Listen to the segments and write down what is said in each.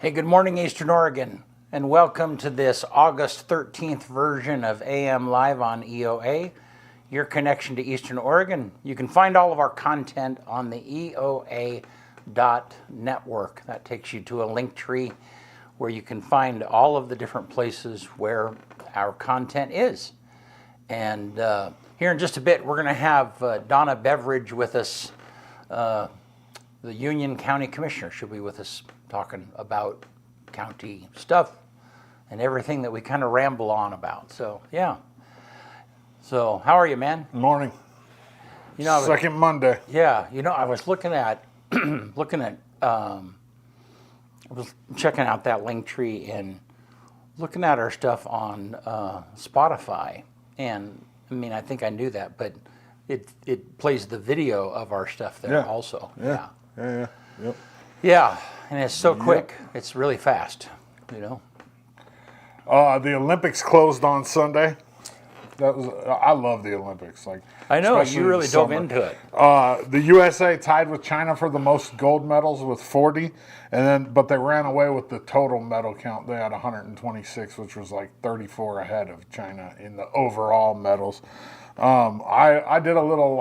Hey, good morning, Eastern Oregon, and welcome to this August 13th version of AM Live on EOA, your connection to Eastern Oregon. You can find all of our content on the EOA.network. That takes you to a link tree where you can find all of the different places where our content is. And here in just a bit, we're going to have Donna Beverage with us. The Union County Commissioner should be with us talking about county stuff and everything that we kind of ramble on about. So, yeah. So, how are you, man? Morning. Second Monday. Yeah, I was looking at, I was checking out that link tree and looking at our stuff on Spotify. And, I mean, I think I knew that, but it plays the video of our stuff there also. Yeah. Yep. Yeah, and it's so quick. It's really fast, The Olympics closed on Sunday. I love the Olympics. I know you really dove into it. The USA tied with China for the most gold medals with 40, but they ran away with the total medal count. They had 126, which was like 34 ahead of China in the overall medals. I did a little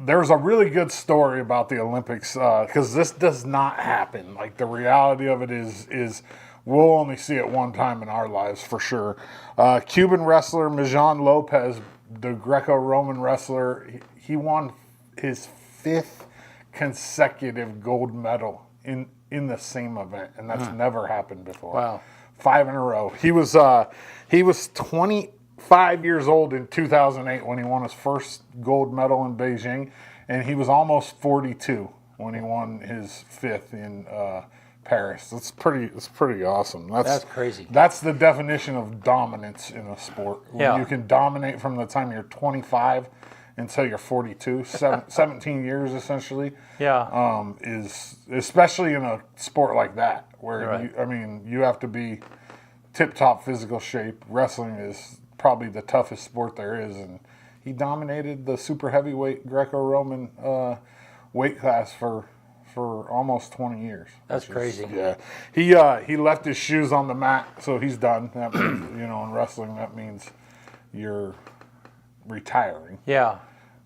there's a really good story about the Olympics because this does not happen. The reality of it is we'll only see it one time in our lives for sure. Cuban wrestler Mijan Lopez, the Greco-Roman wrestler, he won his 5th consecutive gold medal in the same event, and that's never happened before. Wow, 5 in a row. He was 25 years old in 2008 when he won his first gold medal in Beijing, and he was almost 42 when he won his 5th in Paris. It's pretty awesome. That's crazy. That's the definition of dominance in a sport. Yeah. You can dominate from the time you're 25 until you're 42, 17 years essentially. Yeah. Is especially in a sport like that where you have to be tip-top physical shape. Wrestling is probably the toughest sport there is, and he dominated the super heavyweight Greco-Roman weight class for almost 20 years. That's crazy. Yeah, he left his shoes on the mat, so he's done. That means, in wrestling, that means you're retiring. Yeah.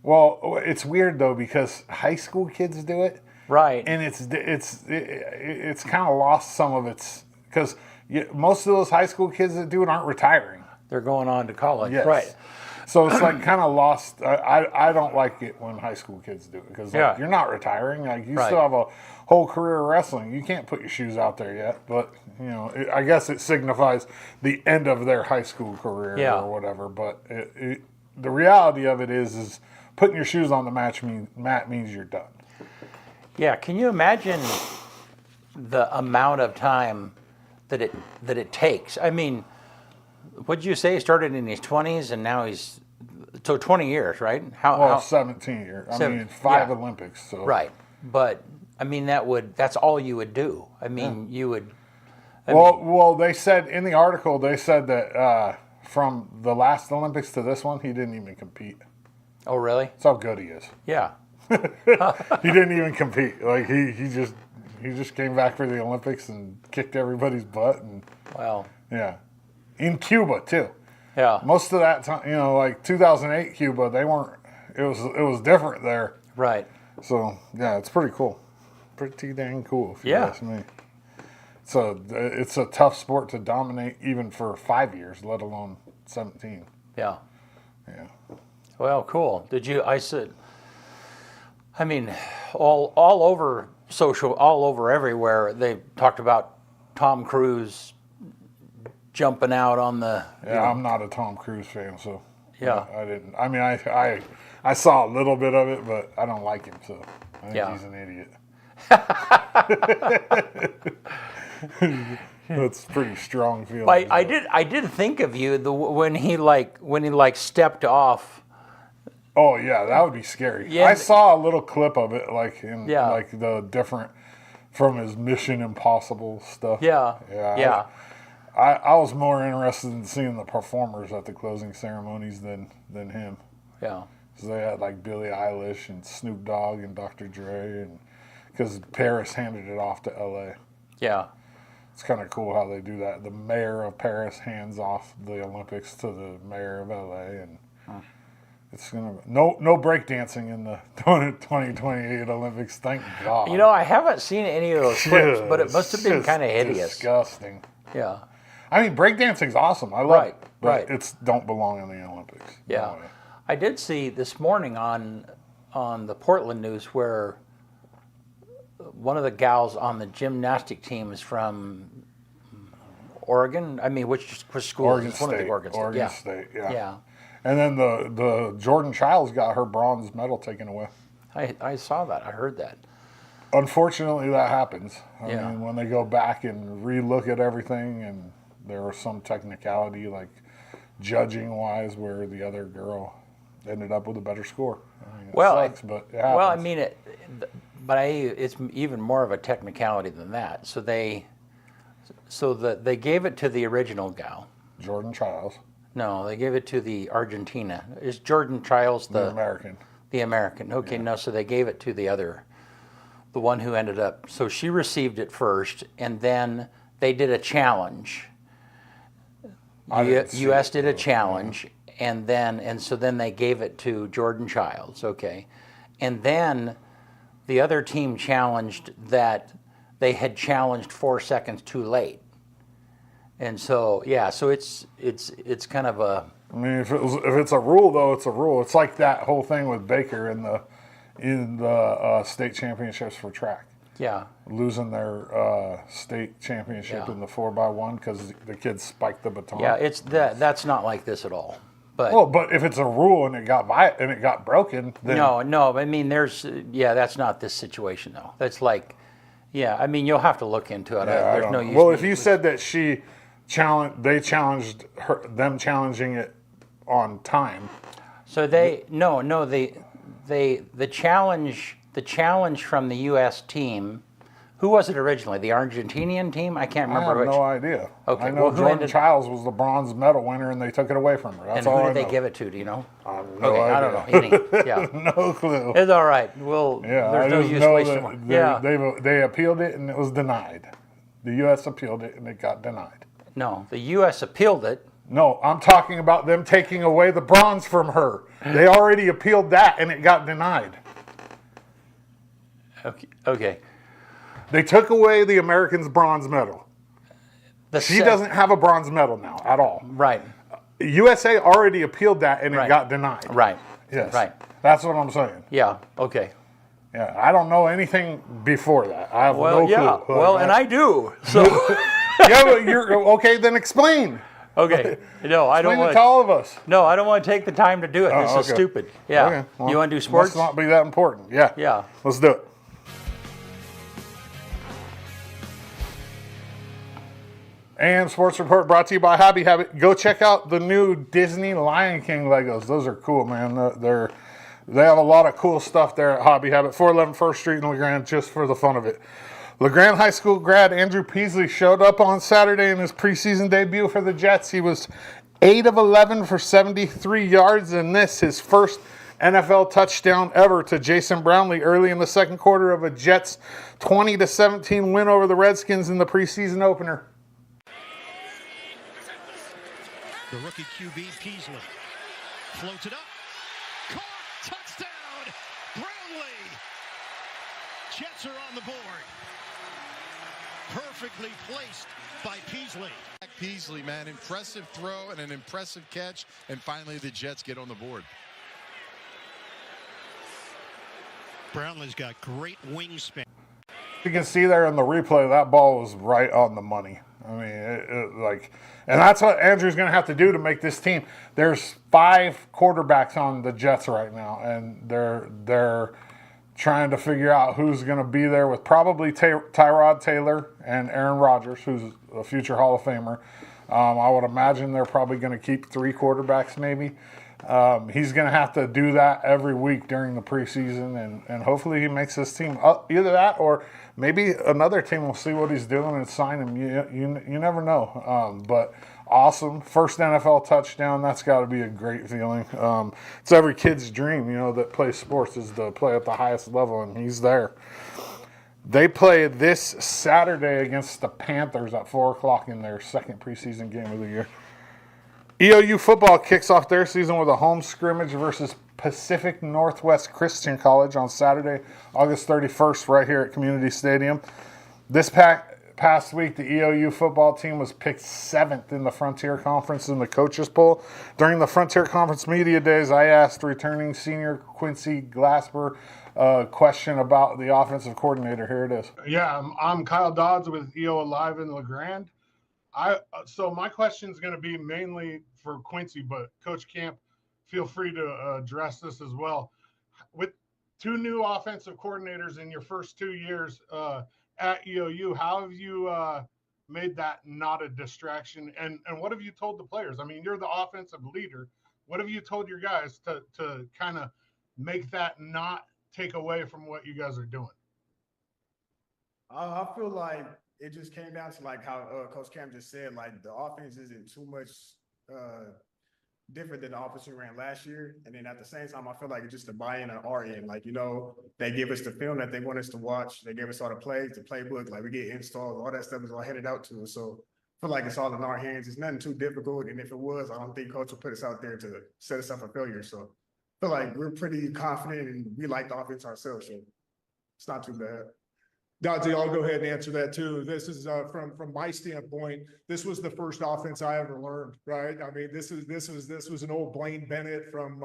Well, it's weird though because high school kids do it, right? And it's kind of lost some of its because most of those high school kids that do it aren't retiring. They're going on to college, yes. Right? So it's kind of lost. I don't like it when high school kids do it because you're not retiring. You still have a whole career of wrestling. You can't put your shoes out there yet, but I guess it signifies the end of their high school career or whatever. But the reality of it is putting your shoes on the mat means you're done. Yeah. Can you imagine the amount of time that it takes? I mean, what did you say? He started in his 20s and now he's 20 years, right? How 17 years. I mean, 5 Olympics. So. Right. But I mean, that's all you would do. I mean, you would. Well, they said in the article, that from the last Olympics to this one, he didn't even compete. Oh, really? That's how good he is. Yeah. He didn't even compete. He just came back for the Olympics and kicked everybody's butt. And wow. Yeah. In Cuba too. Yeah. Most of that time, 2008 Cuba, they weren't. It was different there. Right. So yeah, it's pretty cool. Pretty dang cool if you ask me. So it's a tough sport to dominate even for 5 years, let alone 17. Yeah. Yeah. Well, cool. I mean, all over all over everywhere, they talked about Tom Cruise jumping out on the. Yeah, I'm not a Tom Cruise fan, so. Yeah. I didn't. I mean, I saw a little bit of it, but I don't like him, so I think he's an idiot. That's pretty strong feeling. I did think of you when he stepped off. Oh yeah, that would be scary. Yeah, I saw a little clip of it, the different from his Mission Impossible stuff. Yeah. Yeah. I was more interested in seeing the performers at the closing ceremonies than him. Yeah. So they had Billie Eilish and Snoop Dogg and Dr. Dre, and because Paris handed it off to L.A. Yeah. It's kind of cool how they do that. The mayor of Paris hands off the Olympics to the mayor of LA, and it's gonna no breakdancing in the 2028 Olympics. Thank God. You know, I haven't seen any of those clips, but it must have been Just kind of hideous. disgusting. Yeah. I mean, breakdancing's awesome. I love it, but right. it's don't belong in the Olympics. Yeah. No way. I did see this morning on the Portland news where one of the gals on the gymnastic team is from Oregon. I mean, which school? Oregon It's one of the State. Oregon State. State, yeah. Yeah. And then the Jordan Childs got her bronze medal taken away. I saw that. I heard that. Unfortunately, that happens. I Yeah. mean, when they go back and relook at everything, and there was some technicality, like judging wise, where the other girl ended up with a better score. I mean, it sucks, but it happens. Well, I mean it's even more of a technicality than that. So they gave it to the original gal. Jordan Childs, No, they gave it to the Argentina. Is Jordan Childs the American. The American. Okay, no, so they gave it to the one who ended up. So she received it first, and then they did a challenge. U.S. did a challenge, and so then they gave it to Jordan Childs. Okay, and then the other team challenged that they had challenged 4 seconds too late, and so so it's kind of a. I mean, if it's a rule, though, it's a rule. It's like that whole thing with Baker in the state championships for track. Yeah. Losing their state championship in the 4x1 because the kids spiked the baton. Yeah, that's not like this at all. But well, but if it's a rule and it got broken, then no. I mean, that's not this situation though. That's like, I mean, you'll have to look into it. There's no use. Well, if you said that they challenged them challenging it on time. So the challenge from the U.S. team. Who was it originally? The Argentinian team? I can't remember I have which. no idea. Okay, I know Jordan Childs was the bronze medal winner, and they took it away from her. That's all I know. And who did they give it to? Do you know? I have no idea. I don't know. No clue. It's all right. Well, there's no use wasting more. They appealed it, and it was denied. The U.S. appealed it, and it got denied. No, the U.S. appealed it. No, I'm talking about them taking away the bronze from her. They already appealed that, and it got denied. Okay. They took away the Americans' bronze medal. She doesn't have a bronze medal now at all. Right. USA already appealed that, and it got denied. Right. Yes. Right. That's what I'm saying. Yeah. Okay. Yeah, I don't know anything before that. I have no clue. Well, and I do. So. Yeah, but you're okay. Then explain. Okay. No, I don't Explain want it to all of us. No, I don't want to take the time to do it. This is stupid. Yeah. Okay. Well, you want to do sports? Must not be that important. Yeah. Yeah. Let's do it. And Sports Report brought to you by Hobby Habit. Go check out the new Disney Lion King Legos. Those are cool, man. They have a lot of cool stuff there at Hobby Habit, 411 First Street in LeGrand, just for the fun of it. LeGrand High School grad Andrew Peasley showed up on Saturday in his preseason debut for the Jets. He was 8 of 11 for 73 yards, and his first NFL touchdown ever to Jason Brownlee early in the second quarter of a Jets 20-17 win over the Redskins in the preseason opener. The rookie QB Peasley floats it up. Caught. Touchdown. Brownlee. Jets are on the board. Perfectly placed by Peasley. Peasley, man, impressive throw and an impressive catch, and finally the Jets get on the board. Brownlee's got great wingspan. You can see there in the replay, that ball was right on the money. I mean, and that's what Andrew's going to have to do to make this team. There's 5 quarterbacks on the Jets right now, and they're trying to figure out who's going to be there with probably Tyrod Taylor and Aaron Rodgers, who's a future Hall of Famer. I would imagine they're probably going to keep 3 quarterbacks maybe. He's going to have to do that every week during the preseason, and hopefully he makes this team up. Either that or maybe another team will see what he's doing and sign him. You never know. But awesome. First NFL touchdown. That's got to be a great feeling. It's every kid's dream, that plays sports, is to play at the highest level, and he's there. They play this Saturday against the Panthers at 4 o'clock in their second preseason game of the year. EOU football kicks off their season with a home scrimmage versus Pacific Northwest Christian College on Saturday, August 31st, right here at Community Stadium. This past week, the EOU football team was picked 7th in the Frontier Conference in the coaches poll. During the Frontier Conference media days, I asked returning senior Quincy Glasper a question about the offensive coordinator. Here it is. Yeah, I'm Kyle Dodds with EOA Live in LeGrand. So my question is going to be mainly for Quincy, but Coach Camp, feel free to address this as well. With 2 new offensive coordinators in your first 2 years at EOU, how have you made that not a distraction? And what have you told the players? I mean, you're the offensive leader. What have you told your guys to kind of make that not take away from what you guys are doing? I feel like it just came down to like how Coach Cam just said, like the offense isn't too much different than the offense we ran last year. And then at the same time, I feel like it's just a buy-in on our end. Like, you know, they give us the film that they want us to watch. They give us all the plays, the playbook, like we get installed, all that stuff is all headed out to us. So I feel like it's all in our hands. It's nothing too difficult. And if it was, I don't think Coach would put us out there to set us up for failure. So I feel like we're pretty confident and we like the offense ourselves. So it's not too bad. Dodgy, I'll go ahead and answer that too. This is from my standpoint, this was the first offense I ever learned, right? I mean, this was an old Blaine Bennett from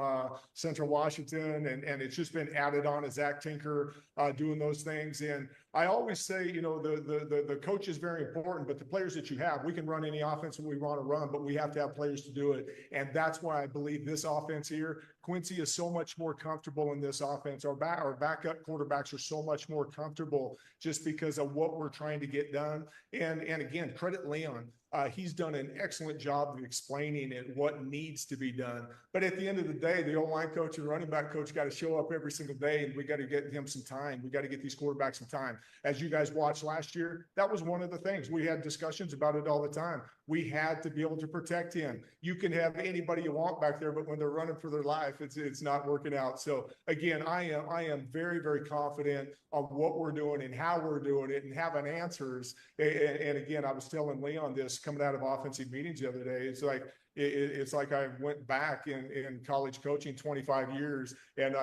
Central Washington, and it's just been added on as Zach Tinker doing those things. And I always say, you know, the coach is very important, but the players that you have, we can run any offense that we want to run, but we have to have players to do it. And that's why I believe this offense here, Quincy is so much more comfortable in this offense. Our backup quarterbacks are so much more comfortable just because of what we're trying to get done. And again, credit Leon. He's done an excellent job of explaining it, what needs to be done. But at the end of the day, the O-line coach and running back coach got to show up every single day, and we got to get him some time. We got to get these quarterbacks some time. As you guys watched last year, that was one of the things. We had discussions about it all the time. We had to be able to protect him. You can have anybody you want back there, but when they're running for their life, it's not working out. So again, I am very, very confident on what we're doing and how we're doing it and having answers. And again, I was telling Leon this coming out of offensive meetings the other day. It's like I went back in college coaching 25 years, and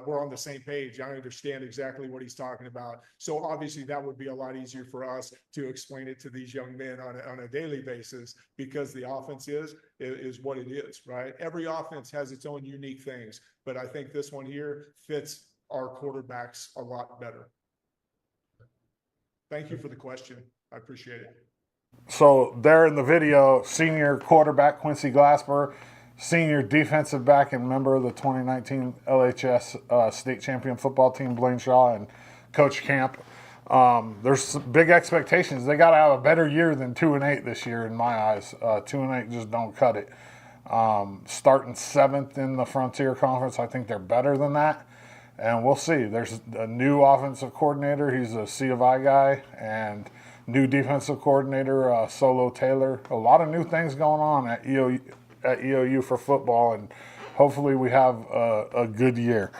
we're on the same page. I understand exactly what he's talking about. So obviously that would be a lot easier for us to explain it to these young men on a daily basis, because the offense is what it is, right? Every offense has its own unique things, but I think this one here fits our quarterbacks a lot better. Thank you for the question. I appreciate it. So there in the video, senior quarterback Quincy Glasper, senior defensive back and member of the 2019 LHS state champion football team, Blaine Shaw, and Coach Camp. There's some big expectations. They got to have a better year than 2-8 this year in my eyes. 2-8 just don't cut it. Starting 7th in the Frontier Conference, I think they're better than that. And we'll see. There's a new offensive coordinator. He's a C of I guy, and new defensive coordinator, Solo Taylor. A lot of new things going on at EOU for football, and hopefully we have a good year.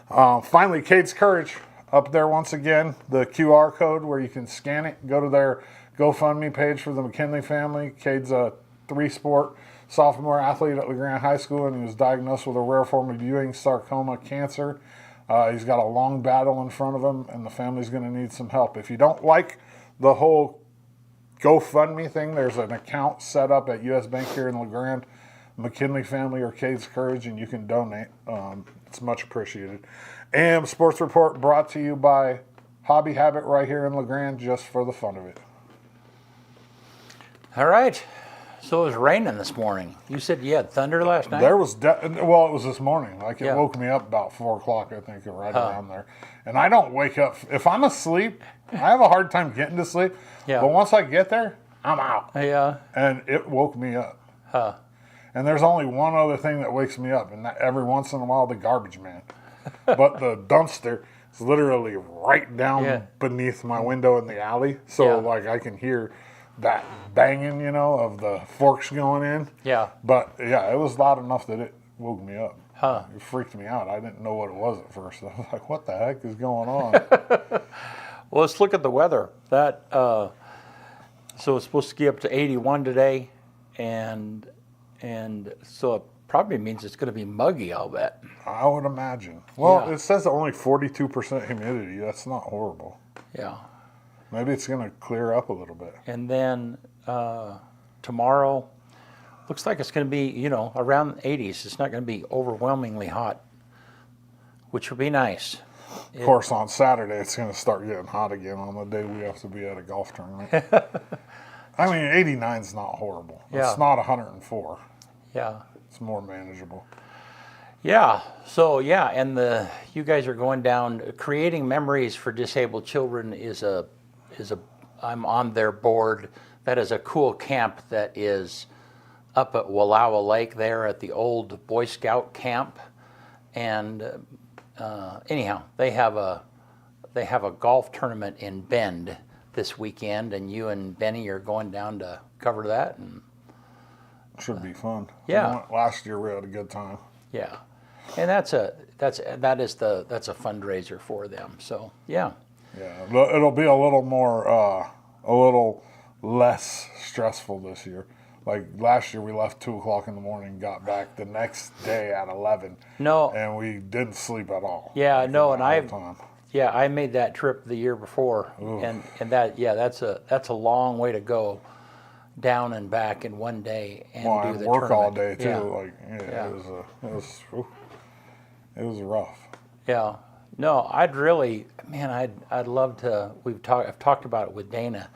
Finally, Cade's Courage up there once again. The QR code where you can scan it. Go to their GoFundMe page for the McKinley family. Cade's a 3-sport sophomore athlete at LeGrand High School, and he was diagnosed with a rare form of Ewing sarcoma cancer. He's got a long battle in front of him, and the family's going to need some help. If you don't like the whole GoFundMe thing, there's an account set up at US Bank here in LeGrand, McKinley Family or Cade's Courage, and you can donate. It's much appreciated. AM Sports Report brought to you by Hobby Habit right here in LeGrand, just for the fun of it. All right. So it was raining this morning. You said you had thunder last night? There was, it was this morning. Like it Yeah. woke me up about 4 o'clock, I think, right around there. And I don't wake up. If I'm asleep, I have a hard time getting to sleep. Yeah. But once I get there, I'm out. Yeah. And it woke me up. Huh. And there's only one other thing that wakes me up, and that every once in a while, the garbage man. But the dumpster is literally right down beneath my window in the alley. So, like, I can hear that banging, you know, of the forks going in. Yeah. But, yeah, it was loud enough that it woke me up. Huh. It freaked me out. I didn't know what it was at first. I was like, what the heck is going on? Well, let's look at the weather. So it's supposed to get up to 81 today, and so it probably means it's going to be muggy, I'll bet. I would imagine. Well, Yeah. it says only 42% humidity. That's not horrible. Yeah. Maybe it's going to clear up a little bit. And then tomorrow, looks like it's going to be, around 80s. It's not going to be overwhelmingly hot, which will be nice. Of course, on Saturday, it's going to start getting hot again on the day we have to be at a golf tournament. I mean, 89 is not horrible. Yeah. It's not 104. Yeah. It's more manageable. Yeah. So yeah, and you guys are going down. Creating Memories for Disabled Children I'm on their board. That is a cool camp that is up at Wallowa Lake there at the old Boy Scout camp, and anyhow, they have a golf tournament in Bend this weekend, and you and Benny are going down to cover that, and Should be fun. Yeah. We went last year we had a good time. yeah, and that's a fundraiser for them. So yeah, Yeah, it'll be a little more, a little less stressful this year. Like last year, we left 2:00 in the morning, got back the next day at 11, no, and we didn't sleep at all. Yeah, Like, no, the and whole time. yeah, I made that trip the year before, and that's a long way to go down and back in one day and Well, do and the work all tournament. day too. Yeah. Like, Yeah. it was rough. Yeah. No, I'd love to. I've talked about it with Dana.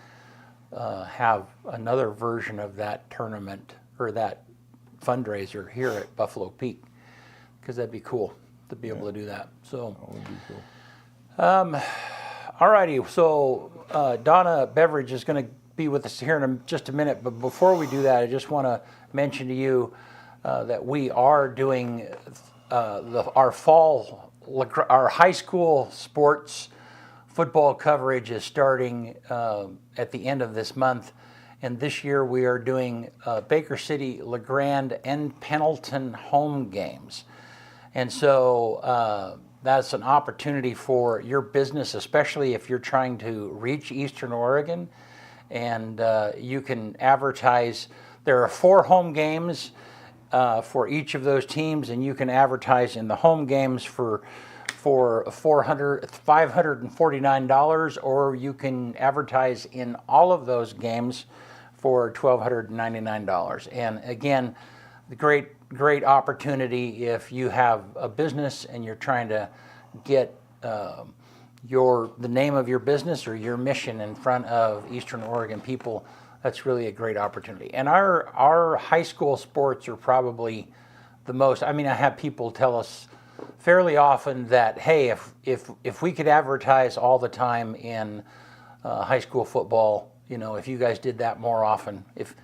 Have another version of that tournament or that fundraiser here at Buffalo Peak, because that'd be cool to be able to do that. So, That would be cool. all righty. So Donna Beverage is going to be with us here in just a minute. But before we do that, I just want to mention to you that we are doing our high school sports football coverage is starting at the end of this month. And this year we are doing Baker City, LeGrand, and Pendleton home games. And so that's an opportunity for your business, especially if you're trying to reach Eastern Oregon. And you can advertise. There are 4 home games for each of those teams, and you can advertise in the home games for $549, or you can advertise in all of those games for $1,299. And again, the great opportunity if you have a business and you're trying to get the name of your business or your mission in front of Eastern Oregon people. That's really a great opportunity. And our high school sports are probably the most. I mean, I have people tell us fairly often that, hey, if we could advertise all the time in high school football, if you guys did that more often, if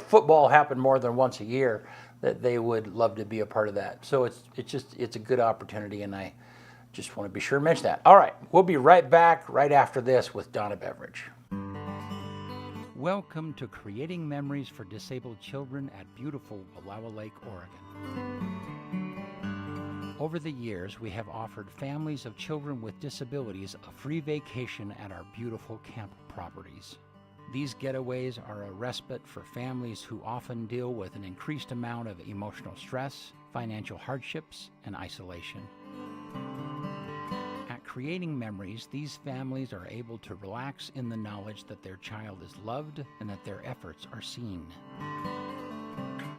football happened more than once a year, that they would love to be a part of that. So it's a good opportunity, and I just want to be sure to mention that. All right, we'll be right back right after this with Donna Beverage. Welcome to Creating Memories for Disabled Children at beautiful Wallowa Lake, Oregon. Over the years, we have offered families of children with disabilities a free vacation at our beautiful camp properties. These getaways are a respite for families who often deal with an increased amount of emotional stress, financial hardships, and isolation. At Creating Memories, these families are able to relax in the knowledge that their child is loved and that their efforts are seen.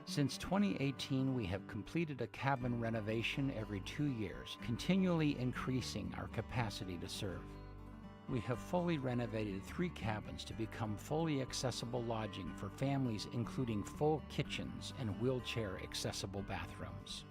Since 2018, we have completed a cabin renovation every 2 years, continually increasing our capacity to serve. We have fully renovated 3 cabins to become fully accessible lodging for families, including full kitchens and wheelchair-accessible bathrooms.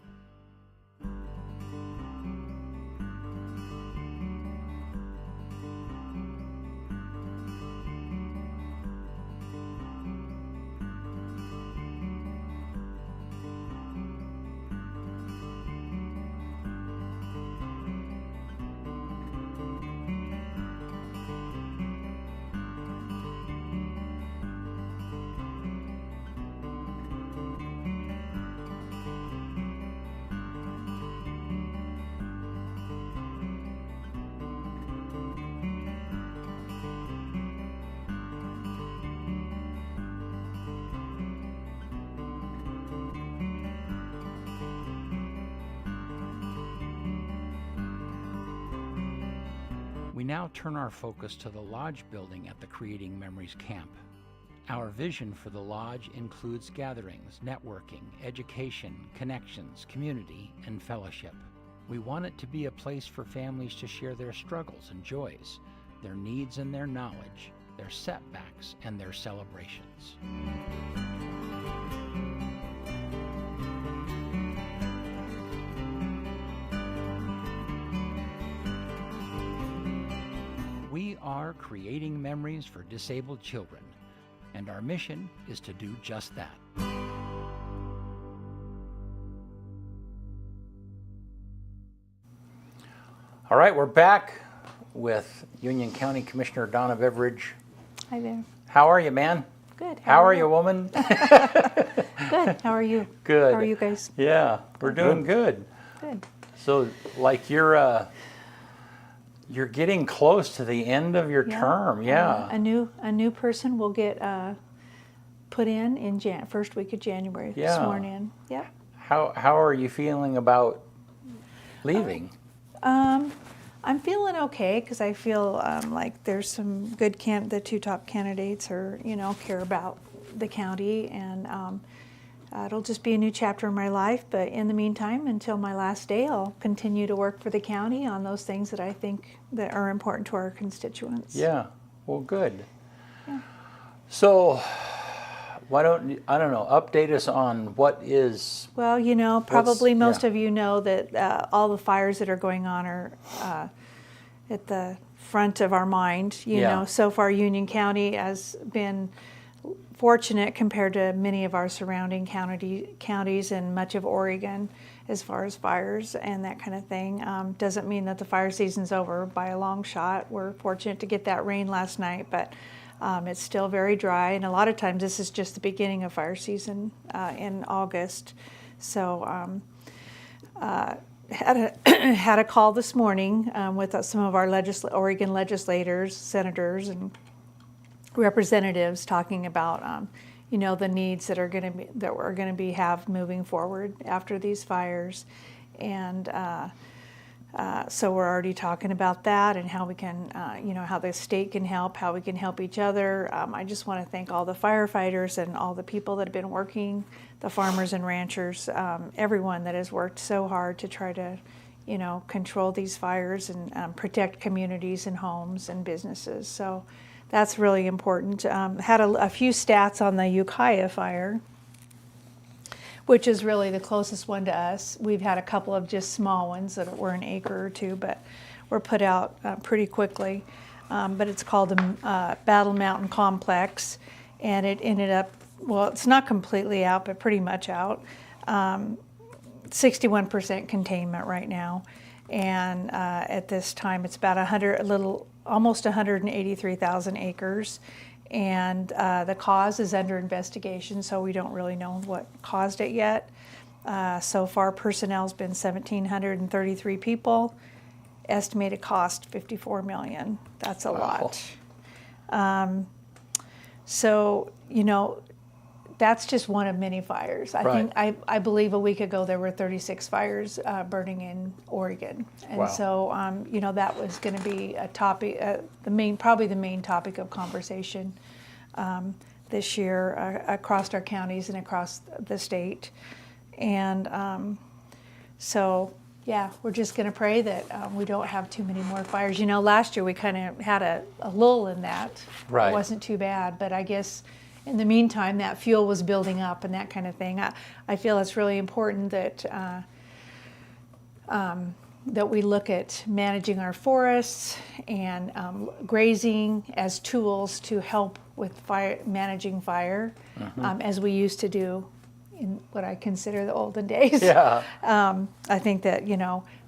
We now turn our focus to the lodge building at the Creating Memories camp. Our vision for the lodge includes gatherings, networking, education, connections, community, and fellowship. We want it to be a place for families to share their struggles and joys, their needs and their knowledge, their setbacks and their celebrations. We are creating memories for disabled children, and our mission is to do just that. All right, we're back with Union County Commissioner Donna Beverage. Hi there. How are you, man? Good. How are you, woman? Good. How are you? Good. How are you guys? Yeah, we're doing good. Good. So, like, you're getting close to the end of your term. Yeah. A new person will get put in first week of January. Yeah. Sworn in. Yep. How are you feeling about leaving? I'm feeling okay because I feel like there's some good the two top candidates are care about the county, and it'll just be a new chapter in my life. But in the meantime, until my last day, I'll continue to work for the county on those things that I think that are important to our constituents. Yeah. Well, good. Yeah. So, why don't I don't know? Update us on what is. Well, probably most yeah. of you know that all the fires that are going on are at the front of our mind. You Yeah. know, so far Union County has been fortunate compared to many of our surrounding counties and much of Oregon as far as fires and that kind of thing. Doesn't mean that the fire season's over by a long shot. We're fortunate to get that rain last night, but it's still very dry, and a lot of times this is just the beginning of fire season in August. So had a call this morning with some of our Oregon legislators, senators, and representatives talking about the needs that we're going to have moving forward after these fires, and so we're already talking about that and how we can, how the state can help, how we can help each other. I just want to thank all the firefighters and all the people that have been working, the farmers and ranchers, everyone that has worked so hard to try to, control these fires and protect communities and homes and businesses. So that's really important. Had a few stats on the Ukiah fire, which is really the closest one to us. We've had a couple of just small ones that were an acre or two, but were put out pretty quickly. But it's called the Battle Mountain Complex, and it ended up, well, it's not completely out, but pretty much out. 61% containment right now, and at this time it's about almost 183,000 acres. And the cause is under investigation, so we don't really know what caused it yet. So far, personnel's been 1,733 people. Estimated cost $54 million. That's a lot. So that's just one of many fires. I believe a week ago there were 36 fires burning in Oregon, and so that was going to be a topic, probably the main topic of conversation this year across our counties and across the state, and so we're just going to pray that we don't have too many more fires. Last year we kind of had a lull in that. Right. It wasn't too bad, but I guess in the meantime, that fuel was building up and that kind of thing. I feel it's really important that that we look at managing our forests and grazing as tools to help with managing fire, as we used to do in what I consider the olden days. Yeah. I think that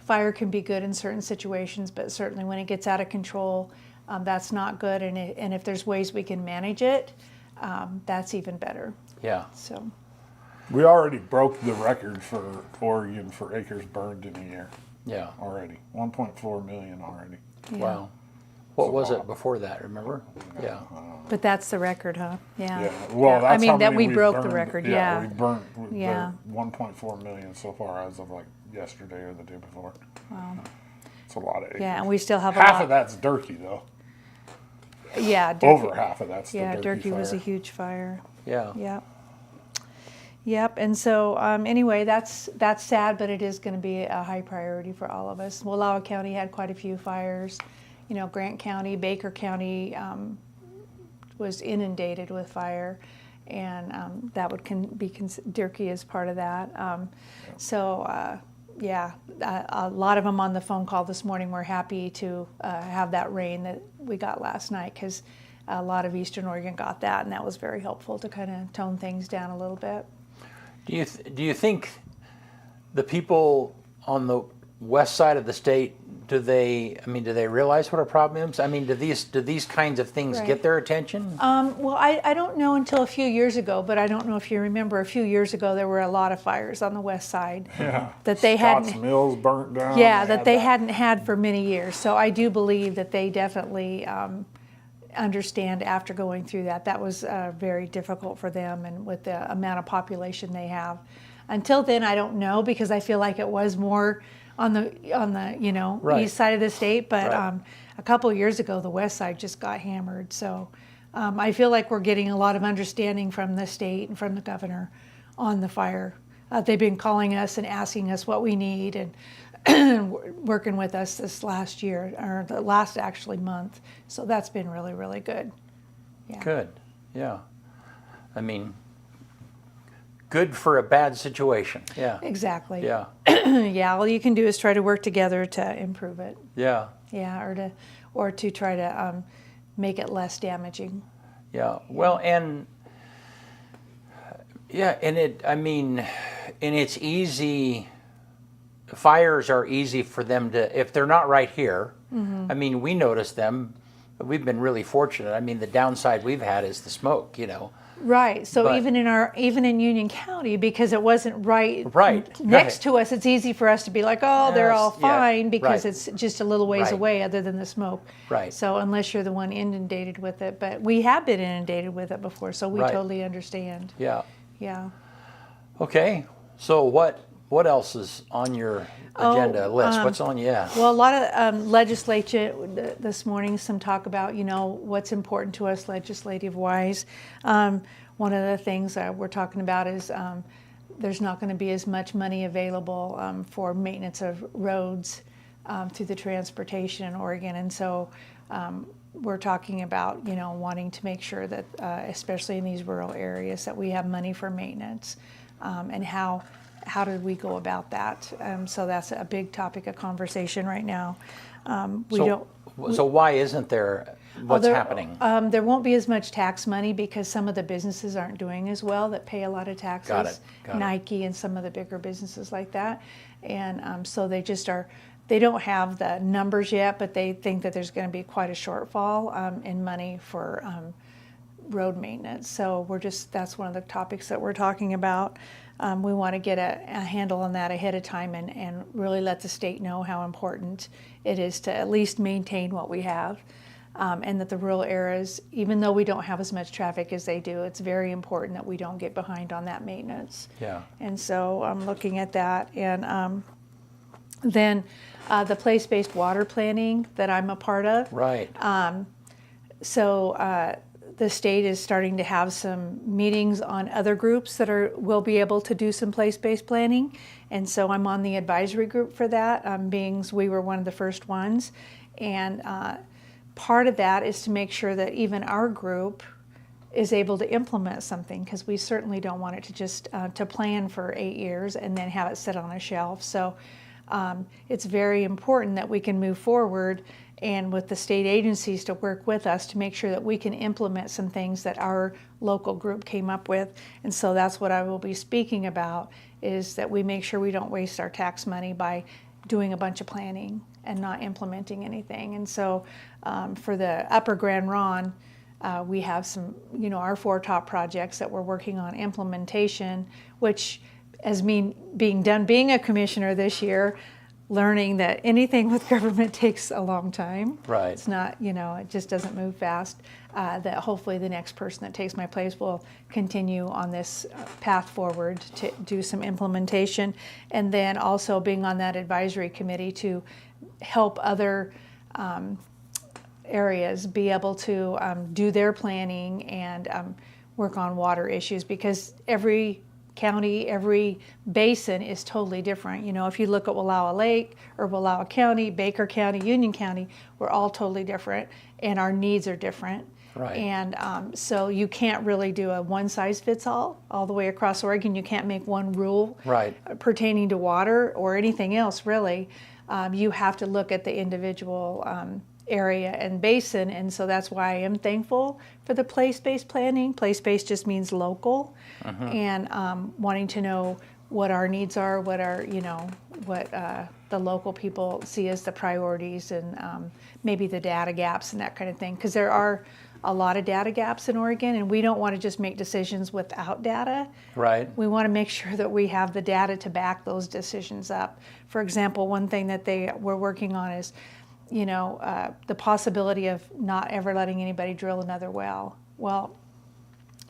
fire can be good in certain situations, but certainly when it gets out of control, that's not good. And if there's ways we can manage it, that's even better. Yeah. So We already broke the record for Oregon for acres burned in a year. Yeah. Already. 1.4 million already. yeah. Wow. What was it before that? Remember? Yeah. But that's the record, huh? Yeah. Yeah. Well, that's I mean how that many we broke burned. the record. We Yeah. burnt Yeah. 1.4 million so far as of like yesterday or the day before. Wow. It's a lot of acres. Yeah, and we still have half a lot. of that's Durkee though. Yeah, Over half of that's yeah, the Durkee fire. was a huge fire. Yeah. Yep. Yep. And so anyway, that's sad, but it is going to be a high priority for all of us. Wallowa County had quite a few fires. You know, Grant County, Baker County was inundated with fire, and that would be Durkee is part of that. Yeah, a lot of them on the phone call this morning were happy to have that rain that we got last night, because a lot of Eastern Oregon got that, and that was very helpful to kind of tone things down a little bit. Do you think the people on the west side of the state, do they realize what a problem is? I mean, do these kinds of things Right. get their attention? Well, I don't know until a few years ago, but I don't know if you remember, a few years ago there were a lot of fires on the west side Yeah. that they Scott's hadn't. Mills burnt down. Yeah, They that they hadn't had for many years. So I do believe that they definitely understand after going through that. That was very difficult for them, and with the amount of population they have. Until then, I don't know, because I feel like it was more on the Right. east side of the state. But Right. a couple of years ago, the west side just got hammered. So I feel like we're getting a lot of understanding from the state and from the governor on the fire. They've been calling us and asking us what we need, and working with us this last year, or the last actually month. So that's been really, really good. Yeah. Good. Yeah. I mean, good for a bad situation. Yeah. Exactly. Yeah. Yeah. All you can do is try to work together to improve it. Yeah. Yeah, or to try to make it less damaging. Yeah. Well, and yeah, and it's easy. Fires are easy for them to, if they're not right here. Mm-hmm. I mean, we notice them. We've been really fortunate. I mean, the downside we've had is the smoke, Right. So But- even in Union County, because it wasn't right Right. next to us, it's easy for us to be like, oh, they're all Yes, yeah, fine, because right. it's just a little ways Right. away, other than the smoke. Right. So unless you're the one inundated with it, but we have been inundated with it before, so we Right. totally understand. Yeah. Yeah. Okay. So what else is on your agenda list? What's on? Yeah. Well, a lot of legislature this morning, some talk about, what's important to us legislative-wise. One of the things we're talking about is there's not going to be as much money available for maintenance of roads through the transportation in Oregon. And so we're talking about, wanting to make sure that, especially in these rural areas, that we have money for maintenance. And how did we go about that? So that's a big topic of conversation right now. So why isn't there? What's there, happening? There won't be as much tax money because some of the businesses aren't doing as well that pay a lot of taxes. Got it. Nike and some of the bigger businesses like that. And so they just are, they don't have the numbers yet, but they think that there's going to be quite a shortfall in money for road maintenance. So that's one of the topics that we're talking about. We want to get a handle on that ahead of time and really let the state know how important it is to at least maintain what we have. And that the rural areas, even though we don't have as much traffic as they do, it's very important that we don't get behind on that maintenance. Yeah. And so I'm looking at that. And then the place-based water planning that I'm a part of. Right. So the state is starting to have some meetings on other groups that will be able to do some place-based planning. And so I'm on the advisory group for that, being we were one of the first ones. And part of that is to make sure that even our group is able to implement something, because we certainly don't want it to just to plan for 8 years and then have it sit on a shelf. So it's very important that we can move forward and with the state agencies to work with us to make sure that we can implement some things that our local group came up with. And so that's what I will be speaking about, is that we make sure we don't waste our tax money by doing a bunch of planning and not implementing anything. And so for the Upper Grand Ronde, we have some, our 4 top projects that we're working on implementation, which as being a commissioner this year, learning that anything with government takes a long time. Right. It's not, it just doesn't move fast. That hopefully the next person that takes my place will continue on this path forward to do some implementation. And then also being on that advisory committee to help other areas be able to do their planning and work on water issues, because every county, every basin is totally different. You know, if you look at Wallowa Lake or Wallowa County, Baker County, Union County, we're all totally different, and our needs are different. Right. And so you can't really do a one-size-fits-all the way across Oregon. You can't make one rule Right. pertaining to water or anything else, really. You have to look at the individual area and basin, and so that's why I am thankful for the place-based planning. Place-based just means local, and wanting to know what our needs are, what our, you know, what the local people see as the priorities, and maybe the data gaps and that kind of thing, because there are a lot of data gaps in Oregon, and we don't want to just make decisions without data. Right. We want to make sure that we have the data to back those decisions up. For example, one thing that they were working on is, you know, the possibility of not ever letting anybody drill another well. Well,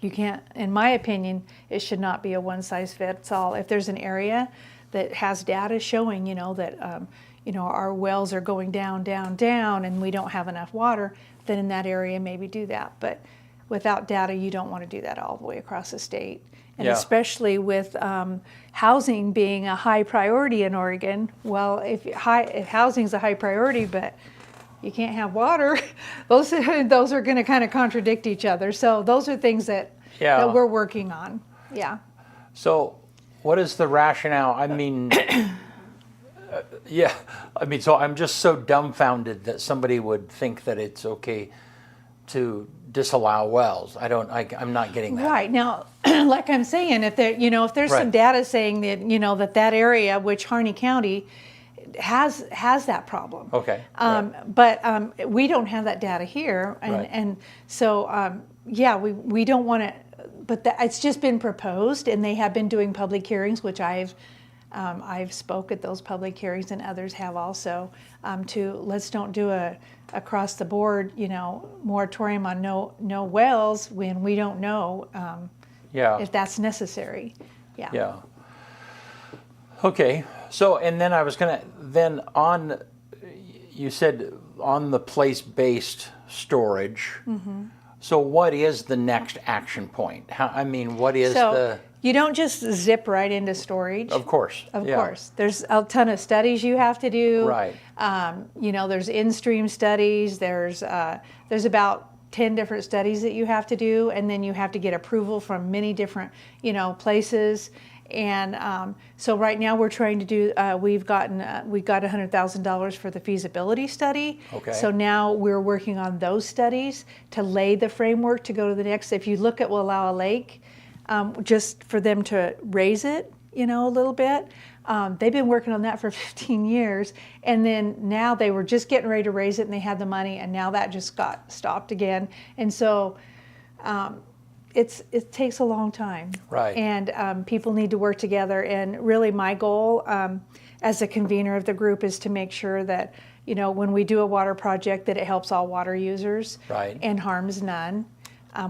you can't, in my opinion, it should not be a one-size-fits-all. If there's an area that has data showing, you know, that, you know, our wells are going down, down, down, and we don't have enough water, then in that area maybe do that. But without data, you don't want to do that all the way across the state. And Yeah. especially with housing being a high priority in Oregon. Well, if housing's a high priority, but you can't have water, those are going to kind of contradict each other. So those are things that we're working on. Yeah. So what is the rationale? I mean, so I'm just so dumbfounded that somebody would think that it's okay to disallow wells. I'm not getting that. Right. Now, like I'm saying, if there's some Right. data saying that, you know, that area, which Harney County has that problem. Okay. But we don't have that data here, and Right. and so we don't want to. But it's just been proposed, and they have been doing public hearings, which I've spoke at those public hearings, and others have also. Let's don't do a across the board, you know, moratorium on no wells when we don't know if that's necessary. Yeah. Yeah. Okay. So, and then I was you said on the place-based storage. Mm-hmm. So what is the next action point? What is the... You don't just zip right into storage. Of course. Of course. There's a ton of studies you have to do. Right. You know, there's in-stream studies. There's about 10 different studies that you have to do, and then you have to get approval from many different, you know, places. And so right now we're trying to do, we got $100,000 for the feasibility study. Okay. So now we're working on those studies to lay the framework to go to the next. If you look at Wallowa Lake, just for them to raise it, you know, a little bit. They've been working on that for 15 years, and then now they were just getting ready to raise it, and they had the money, and now that just got stopped again. And so it takes a long time. Right. And people need to work together. And really, my goal as a convener of the group is to make sure that, you know, when we do a water project, that it helps all water users Right. and harms none.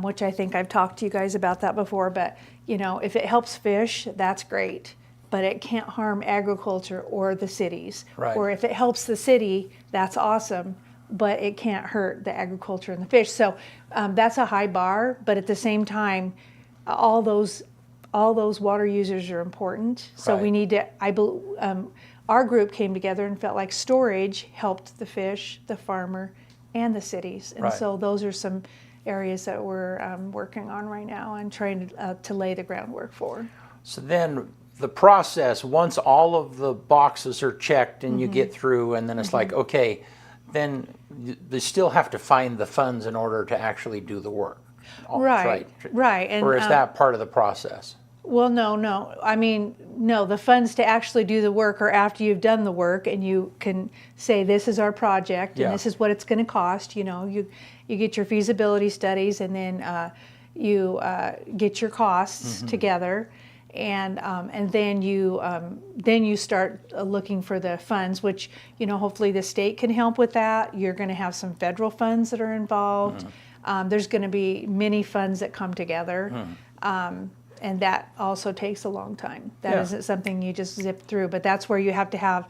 Which I think I've talked to you guys about that before, but you know, if it helps fish, that's great, but it can't harm agriculture or the cities. Right. Or if it helps the city, that's awesome, but it can't hurt the agriculture and the fish. So that's a high bar, but at the same time, all those water users are important. So Right. we need to, our group came together and felt like storage helped the fish, the farmer, and the cities. And Right. so those are some areas that we're working on right now and trying to lay the groundwork for. So then the process, once all of the boxes are checked and you get through, and then it's like, okay, then they still have to find the funds in order to actually do the work. Right. And, or is that part of the process? Well, no. I mean, no, the funds to actually do the work are after you've done the work, and you can say, this is our project, and this is what it's going to cost. You know, you get your feasibility studies, and then you get your costs together, and then you start looking for the funds, which, you know, hopefully the state can help with that. You're going to have some federal funds that are involved. There's going to be many funds that come together. And that also takes a long time. That isn't something you just zip through, but that's where you have to have,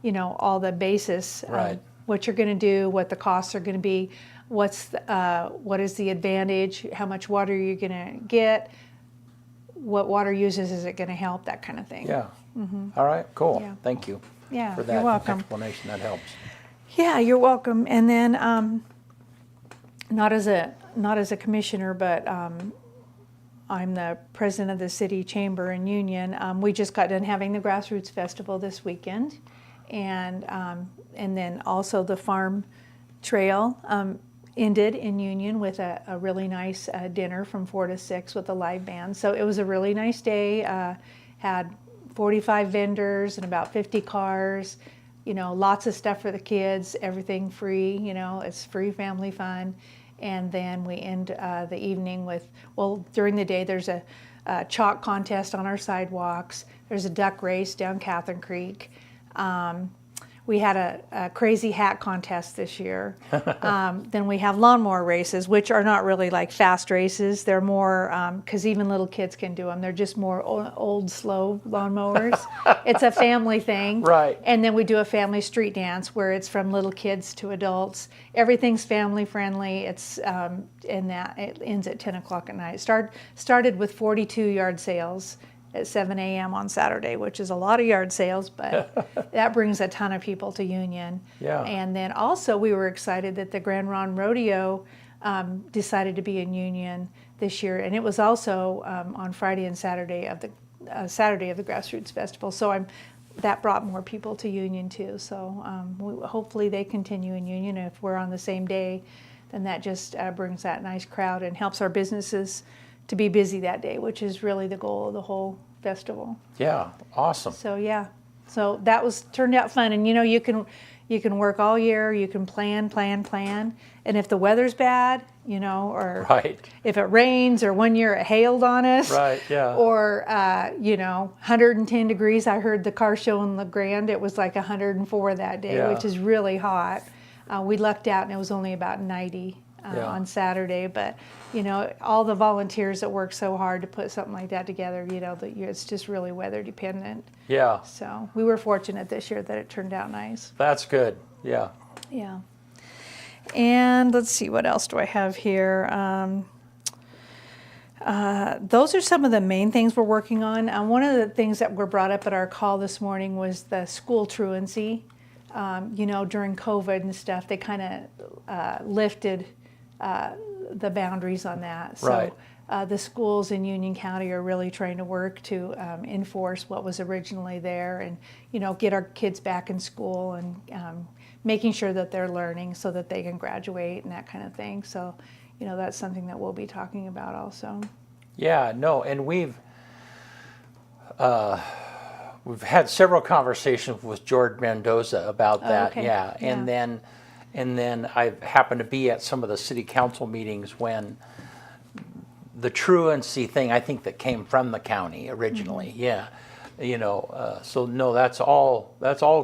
all the basis Right. of what you're going to do, what the costs are going to be, what is the advantage, how much water you're going to get, what water uses is it going to help, that kind of thing. Yeah. All right, cool. Yeah. Thank you Yeah, for you're that welcome. explanation. That helps. Yeah, you're welcome. And then, not as a commissioner, but I'm the president of the city chamber and union. We just got done having the Grassroots Festival this weekend, and then also the farm trail ended in Union with a really nice dinner from 4 to 6 with a live band. So it was a really nice day. Had 45 vendors and about 50 cars. Lots of stuff for the kids. Everything free. It's free family fun. And then we end the evening with, during the day there's a chalk contest on our sidewalks. There's a duck race down Catherine Creek. We had a crazy hat contest this year. Then we have lawnmower races, which are not really like fast races. They're more, because even little kids can do them. They're just more old, slow lawnmowers. It's a family thing. Right. And then we do a family street dance where it's from little kids to adults. Everything's family friendly. It's it ends at 10 o'clock at night. Started with 42 yard sales at 7 a.m. on Saturday, which is a lot of yard sales, but that brings a ton of people to Union. Yeah. And then also we were excited that the Grand Ron Rodeo decided to be in Union this year, and it was also on Friday and Saturday of the Grassroots Festival. So that brought more people to Union too. So hopefully they continue in Union. If we're on the same day, then that just brings that nice crowd and helps our businesses to be busy that day, which is really the goal of the whole festival. Yeah, awesome. So yeah, so that turned out fun. And you can work all year. You can plan, and if the weather's bad, or Right. if it rains, or one year it hailed on us, Right, yeah. or 110 degrees. I heard the car show in La Grande, it was like 104 that day, Yeah. which is really hot. We lucked out, and it was only about 90 Yeah. on Saturday, but all the volunteers that work so hard to put something like that together, it's just really weather dependent. Yeah, So we were fortunate this year that it turned out nice. that's good. Yeah. Yeah. And let's see, what else do I have here? Those are some of the main things we're working on. One of the things that were brought up at our call this morning was the school truancy. During COVID and stuff, they kind of lifted the boundaries on that. So Right. the schools in Union County are really trying to work to enforce what was originally there, and get our kids back in school, and making sure that they're learning so that they can graduate and that kind of thing. So that's something that we'll be talking about also. Yeah, no, and we've had several conversations with George Mendoza about that. okay. Yeah, Yeah. and then I happened to be at some of the city council meetings when the truancy thing, I think, that came from the county originally. Mm-hmm. Yeah, so no, that's all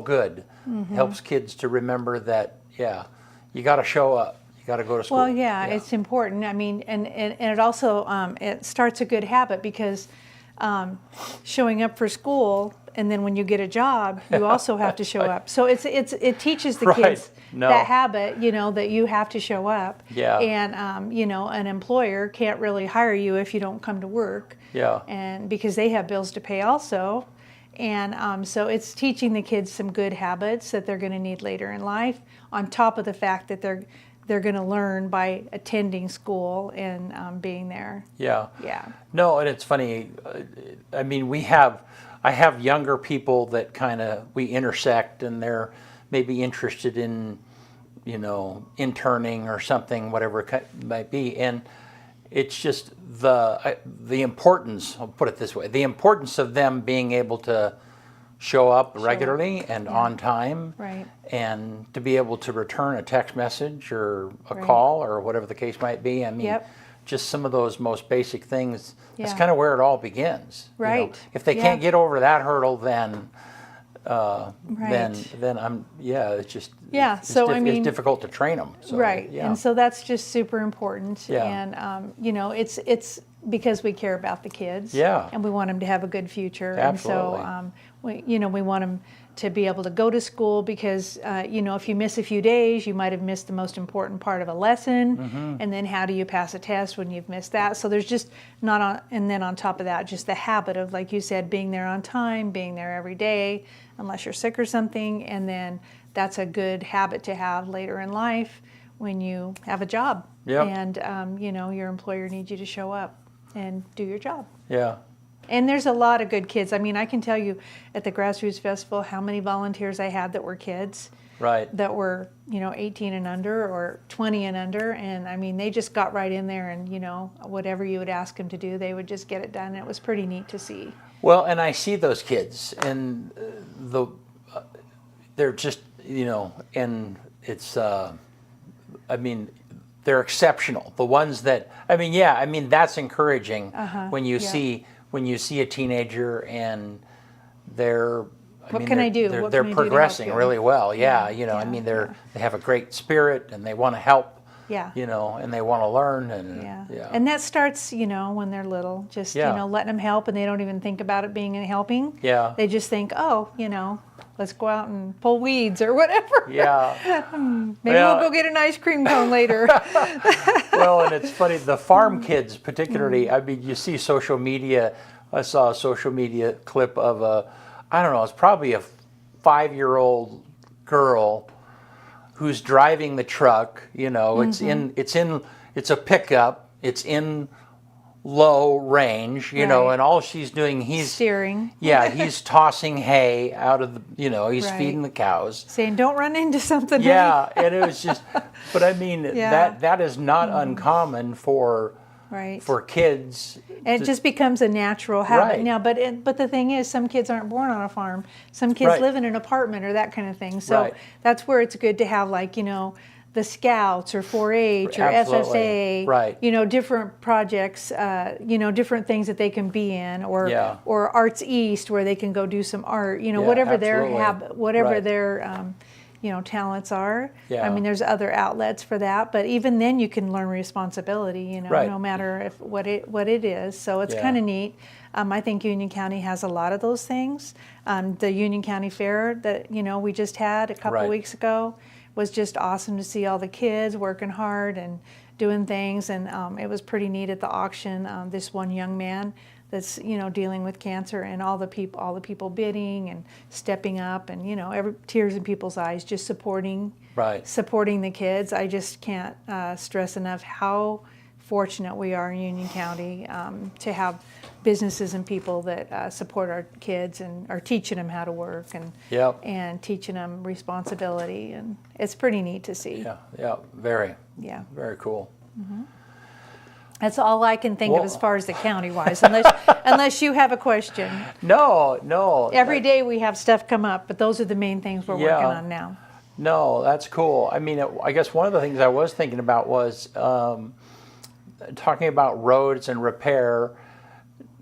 good. Mm-hmm. Helps kids to remember that. Yeah, you got to show up. You got to go to school. Well, yeah, it's important. I mean, and it also it starts a good habit, because showing up for school, and then when you get a job, you also have to show up. So it teaches the Right. kids No. that habit, that you have to show up. Yeah. And an employer can't really hire you if you don't come to work. Yeah. And because they have bills to pay also. And so it's teaching the kids some good habits that they're going to need later in life, on top of the fact that they're going to learn by attending school and being there. Yeah. Yeah. No, and it's funny. I mean, I have younger people that we intersect, and they're maybe interested in, interning or something, whatever it might be. And it's just the importance, I'll put it this way, the importance of them being able to show up regularly and on time, Right. and to be able to return a text message or a Right. call or whatever the case might be. I mean, Yep. just some of those most basic things. That's Yeah. kind of where it all begins. Right. If they Yeah. can't get over that hurdle, then Right. it's just Yeah, so, I mean- it's difficult to train them. So, Right. Yeah. And so that's just super important. Yeah. And, it's because we care about the kids. Yeah. And we want them to have a good future. Absolutely. And so, we want them to be able to go to school because, you know, if you miss a few days, you might have missed the most important part of a lesson. And then how do you pass a test when you've missed that? So there's just not on, and then on top of that, just the habit of, like you said, being there on time, being there every day, unless you're sick or something. And then that's a good habit to have later in life when you have a job. Yep. And, you know, your employer needs you to show up and do your job. Yeah. And there's a lot of good kids. I mean, I can tell you at the Grassroots Festival how many volunteers I had that were kids. Right. That were, you know, 18 and under or 20 and under. And I mean, they just got right in there and, you know, whatever you would ask them to do, they would just get it done. It was pretty neat to see. Well, and I see those kids and they're just, you know, and it's, I mean, they're exceptional. The ones that, I mean, yeah, I mean, that's encouraging when you see a teenager and they're, What can I do? They're, What they're can I do to help progressing you? really well. Yeah, Yeah, you know, I yeah, mean, they have a great spirit and they want to help. Yeah. You know, and they want to learn and Yeah. And that starts, you know, when they're little, just, Yeah. you know, letting them help and they don't even think about it being a helping. Yeah. They just think, oh, you know, let's go out and pull weeds or whatever. Yeah. Maybe we'll go get an ice cream cone later. Well, and it's funny, the farm kids particularly, I mean, you see social media. I saw a social media clip of I don't know, it's probably a 5-year-old girl who's driving the truck, you know, it's a pickup, it's in low range, you know, and all she's doing, he's steering. Yeah, he's tossing hay out of the, you know, he's Right. feeding the cows. Saying, don't run into something. Yeah, and it was just, but I mean, Yeah. that is not uncommon for Right. for kids. And it just becomes a natural habit Right. now. But the thing is, some kids aren't born on a farm. Some kids Right. live in an apartment or that kind of thing. So Right. that's where it's good to have, like, you know, the Scouts or 4-H or Absolutely. FFA. Right. You know, different projects. You know, different things that they can be in, or Yeah. or Arts East where they can go do some art. You know, Yeah, whatever their absolutely. habit, whatever Right. their you know, talents are. Yeah. I mean, there's other outlets for that, but even then you can learn responsibility, you know, Right. no matter if what it is. So it's Yeah. kind of neat. I think Union County has a lot of those things. The Union County Fair that, you know, we just had a couple Right. weeks ago was just awesome to see all the kids working hard and doing things. And it was pretty neat at the auction. This one young man that's, you know, dealing with cancer, and all the people bidding and stepping up, and, you know, tears in people's eyes, just supporting the kids. I just can't stress enough how fortunate we are in Union County to have businesses and people that support our kids and are teaching them how to work and Yep. and teaching them responsibility, and it's pretty neat to see. Yeah, very Yeah. cool. That's all I can think Well- of as far as the county wise, unless you have a question. No. Every day we have stuff come up, but those are the main things we're Yeah. working on now. No, that's cool. I mean, I guess one of the things I was thinking about was talking about roads and repair.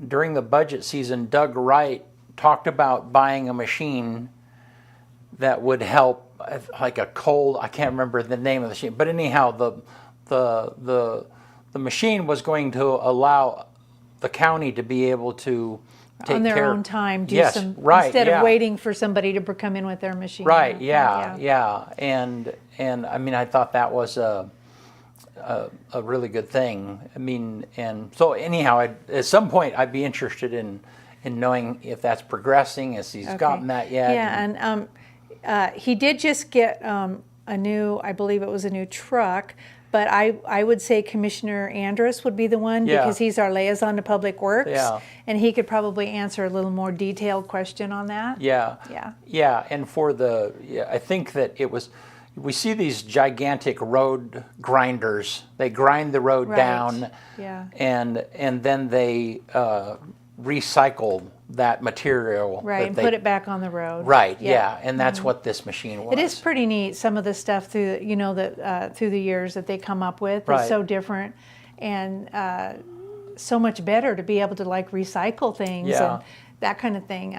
During the budget season, Doug Wright talked about buying a machine that would help, like a cold, I can't remember the name of the machine, but anyhow, the machine was going to allow the county to be able to take On their care own time, do Yes, some right, instead yeah. of waiting for somebody to come in with their machine. Right. Yeah. And I mean, I thought that was a really good thing. I mean, and so anyhow, at some point, I'd be interested in knowing if that's progressing, as he's gotten that yet. Yeah, and he did just get a new, I believe it was a new truck. But I would say Commissioner Andrus would be the one, Yeah. because he's our liaison to Public Works. Yeah. And he could probably answer a little more detailed question on that. Yeah. Yeah. Yeah. And I think that we see these gigantic road grinders. They grind the road Right. down. Yeah. And then they recycle that material. Right, that and they- put it back on the road. Right. Yeah. And that's what this machine was. It is pretty neat, some of the stuff through, you know, that through the years that they come up with. Right. It's so different and so much better to be able to, like, recycle things Yeah. and that kind of thing.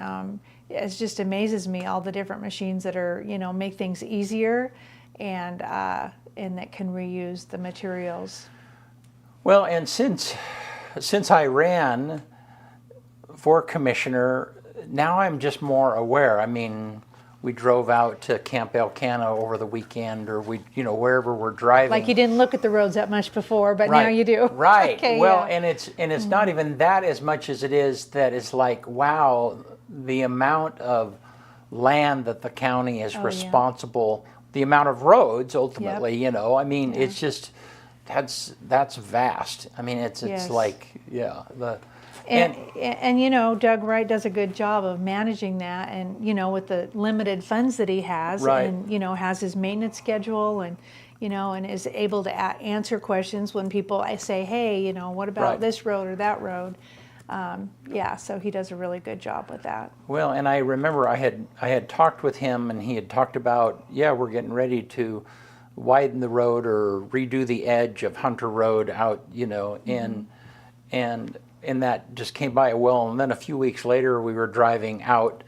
It just amazes me, all the different machines that are, you know, make things easier and that can reuse the materials. Well, and since I ran for commissioner, now I'm just more aware. I mean, we drove out to Camp Elkanah over the weekend, or we, wherever we're driving. Like you didn't look at the roads that much before, but now you do. Right. Okay, well, yeah. and it's not even that as much as it is that it's like, wow, the amount of land that the county is responsible, the amount of roads ultimately, I mean, it's just that's vast. I mean, it's like And Doug Wright does a good job of managing that, and with the limited funds that he has, right. and has his maintenance schedule, and and is able to answer questions when people say, hey, what about right. this road or that road. So he does a really good job with that. Well, and I remember I had talked with him, and he had talked about, we're getting ready to widen the road or redo the edge of Hunter Road out, and that just came by. Well, and then a few weeks later we were driving out.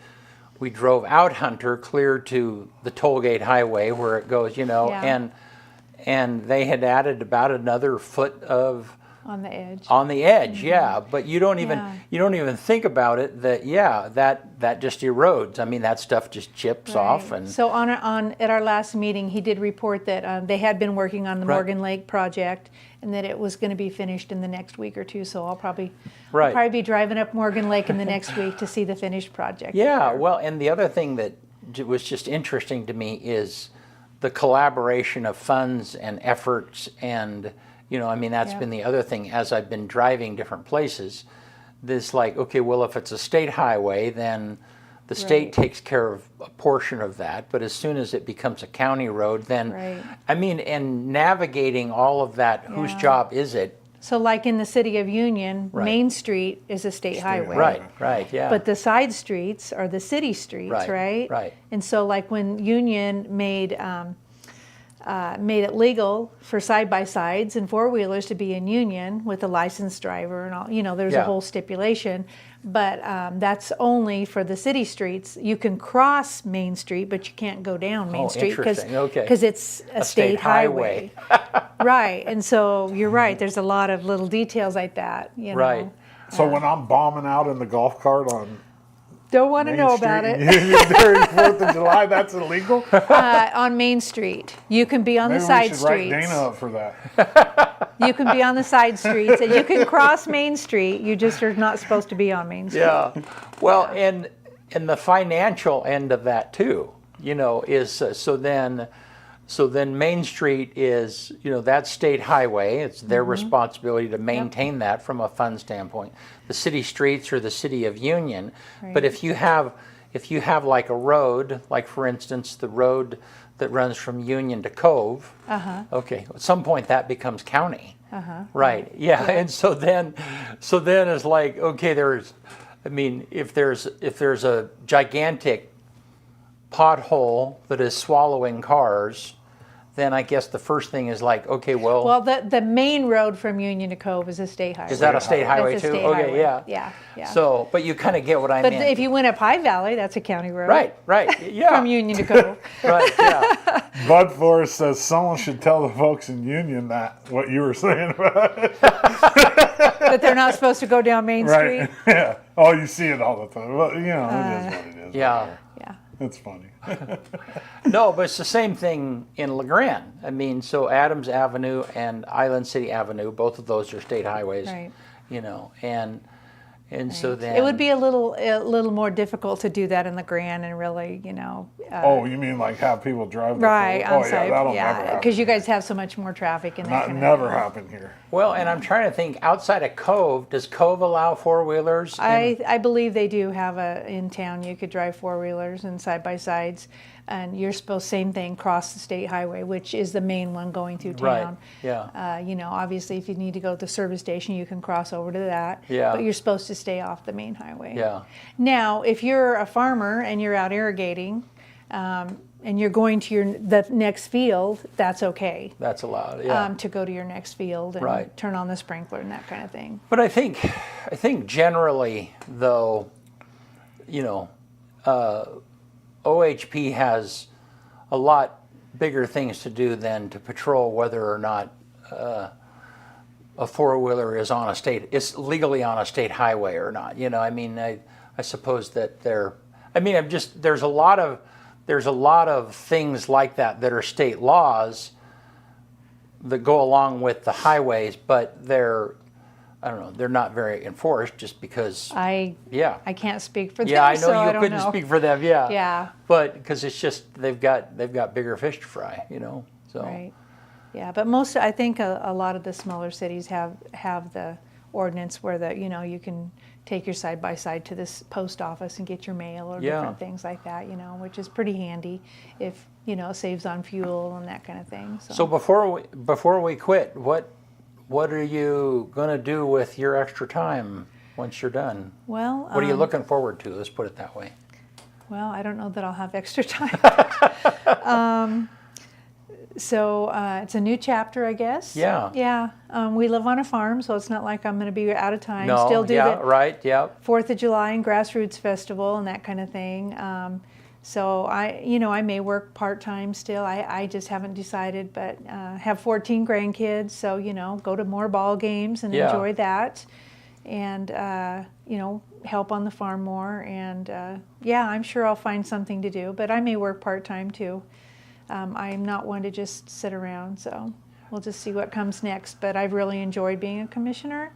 We drove out Hunter clear to the tollgate highway where it goes, and they had added about another foot of on the edge. On the edge, but you don't even think about it that just erodes. I mean, that stuff just chips off. And so on at our last meeting, he did report that they had been working on the Morgan Lake project, and that it was going to be finished in the next week or two. So I'll probably be driving up Morgan Lake in the next week to see the finished project. Yeah, well, and the other thing that was just interesting to me is the collaboration of funds and efforts, and that's been the other thing as I've been driving different places. This okay, well, if it's a state highway, then the state takes care of a portion of that, but as soon as it becomes a county road, then and navigating all of that, whose job is it? So like in the city of Union, Main Street is a state highway. Right, yeah. But the side streets are the city streets, right? Right. And so like when Union made it legal for side-by-sides and four-wheelers to be in Union with a licensed driver and all, there's a whole stipulation, but that's only for the city streets. You can cross Main Street, but you can't go down Main Street because it's a state highway. Right, and so you're right, there's a lot of little details like that, Right. So when I'm bombing out in the golf cart on don't want to Main know Street about it. During 4th of July, that's illegal? On Main Street. You can be on Maybe the side we should streets. write Dana up for that. You can be on the side streets, and you can cross Main Street. You just are not supposed to be on Main Street. Yeah. Well, and the financial end of that too, is so then Main Street is, that's state highway. It's their responsibility to maintain that from a fund standpoint. The city streets are the city of Union. Right. But if you have like a road, like for instance, the road that runs from Union to Cove, okay, at some point that becomes county. Right. Yeah. And so then it's like, okay, if there's a gigantic pothole that is swallowing cars, then I guess the first thing is like, okay, well... Well, the main road from Union to Cove is a state highway. Is that a state highway That's a too? state Okay, highway. yeah. Yeah. So, but you kind of get what I But mean. if you went up High Valley, that's a county road. Right, yeah. From Union to Cove. Right, yeah. Bud Forrest says someone should tell the folks in Union what you were saying about it. That they're not supposed to go down Main Street. Yeah. Oh, you see it all the time. Well, it is what it is. Yeah. It's funny. No, but it's the same thing in LeGrand. I mean, so Adams Avenue and Island City Avenue, both of those are state highways. Right. And so then it would be a little more difficult to do that in LeGrand and really, oh, you mean like have people drive? Right, on yeah, site. that'll never happen. Because you guys have so much more traffic and that Never happen here. Well, and I'm trying to think, outside of Cove, does Cove allow four-wheelers? I believe they do have in town, you could drive four-wheelers and side-by-sides, and you're supposed, same thing, cross the state highway, which is the main one going through town. Right, yeah. Obviously, if you need to go to the service station, you can cross over to that. Yeah. But you're supposed to stay off the main highway. Yeah. Now, if you're a farmer and you're out irrigating, and you're going to the next field, that's okay. That's allowed, yeah. To go to your next field and turn on the sprinkler and that kind of thing. But I think generally, though, OHP has a lot bigger things to do than to patrol whether or not a four-wheeler is legally on a state highway or not. I suppose that there's a lot of there's a lot of things like that that are state laws that go along with the highways, but I don't know, they're not very enforced just because. I can't speak for them. Yeah, I know so you I don't couldn't know. speak for them. Yeah. Yeah. But because it's just they've got bigger fish to fry, So. Right. Yeah, but I think a lot of the smaller cities have the ordinance where you can take your side by side to this post office and get your mail or different things like that, which is pretty handy if it saves on fuel and that kind of thing. So before we quit, what are you gonna do with your extra time once you're done? Well, what are you looking forward to? Let's put it that way. Well, I don't know that I'll have extra time. So it's a new chapter, I guess. Yeah. Yeah. We live on a farm, so it's not like I'm going to be out of time. No. Still do yeah. the Right. Yeah. 4th of July and Grassroots Festival and that kind of thing. So I may work part-time still. I just haven't decided, but have 14 grandkids, so go to more ball games and enjoy that, and help on the farm more. And I'm sure I'll find something to do, but I may work part-time too. I'm not one to just sit around, so we'll just see what comes next. But I've really enjoyed being a commissioner.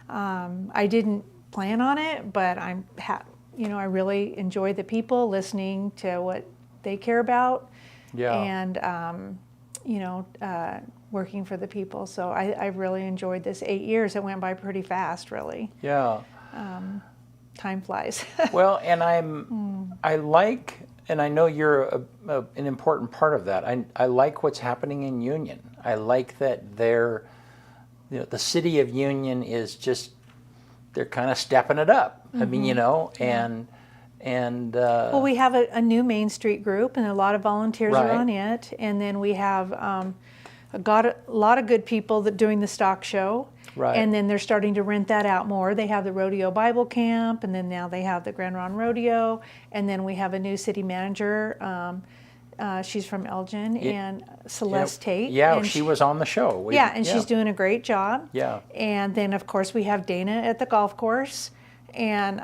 I didn't plan on it, but I really enjoy the people, listening to what they care about, and working for the people. So I've really enjoyed this 8 years. It went by pretty fast, really. Yeah. Time flies. Well, and I like, and I know you're an important part of that. I like what's happening in Union. I like that the city of Union is just, they're kind of stepping it up. I mean, and well, we have a new Main Street group, and a lot of volunteers are on it. And then we have got a lot of good people that doing the stock show. Right. And then they're starting to rent that out more. They have the Rodeo Bible Camp, and then now they have the Grand Ron Rodeo. And then we have a new city manager. She's from Elgin, and Celeste Tate. Yeah, and she was on the show. She's doing a great job. Yeah. And then, of course, we have Dana at the golf course. And,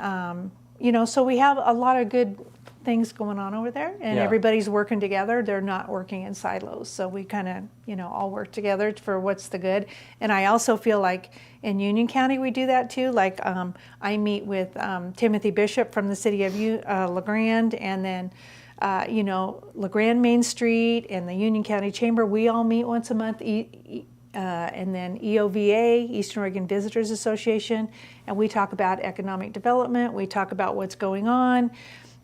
so we have a lot of good things going on over there, and everybody's working together. They're not working in silos, so we kind of all work together for what's the good. And I also feel like in Union County we do that too. Like I meet with Timothy Bishop from the city of LeGrand, and then LeGrand Main Street and the Union County Chamber. We all meet once a month. And then EOVA, Eastern Oregon Visitors Association, and we talk about economic development. We talk about what's going on.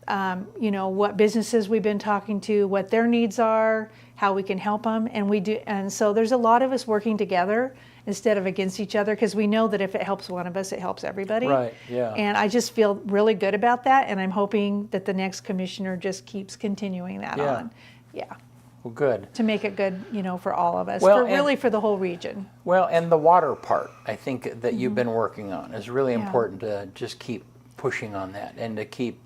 What businesses we've been talking to, what their needs are, how we can help them, and so there's a lot of us working together instead of against each other, because we know that if it helps one of us, it helps everybody. Right. Yeah. And I just feel really good about that, and I'm hoping that the next commissioner just keeps continuing that on. Yeah. Well, good. To make it good, for all of us, Well, for the whole region. Well, and the water part, I think that you've been working on is really important to just keep pushing on that and to keep.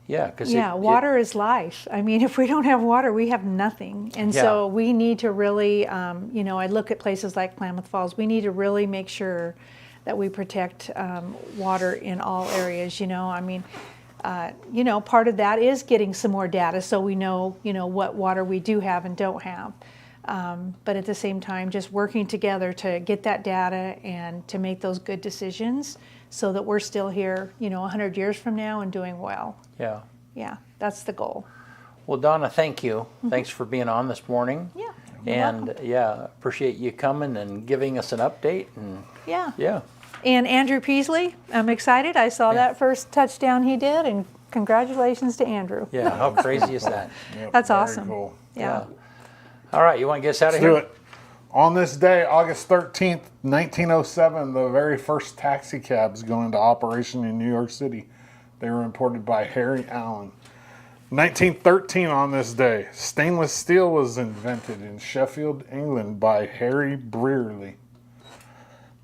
Water is life. I mean, if we don't have water, we have nothing. And so we need to really, I look at places like Klamath Falls, we need to really make sure that we protect water in all areas, I mean, part of that is getting some more data so we know, what water we do have and don't have. But at the same time, just working together to get that data and to make those good decisions so that we're still here, 100 years from now and doing well. Yeah. Yeah, that's the goal. Well, Donna, thank you. Thanks for being on this morning. Yeah. And appreciate you coming and giving us an update. And yeah. And Andrew Peasley, I'm excited. I saw that first touchdown he did, and congratulations to Andrew. Yeah, how crazy is that? That's very awesome. Cool. Yeah. All right, you want to get us out of Let's here? do it. On this day, August 13th, 1907, the very first taxi cabs go into operation in New York City. They were imported by Harry Allen. 1913 on this day, stainless steel was invented in Sheffield, England by Harry Brearley.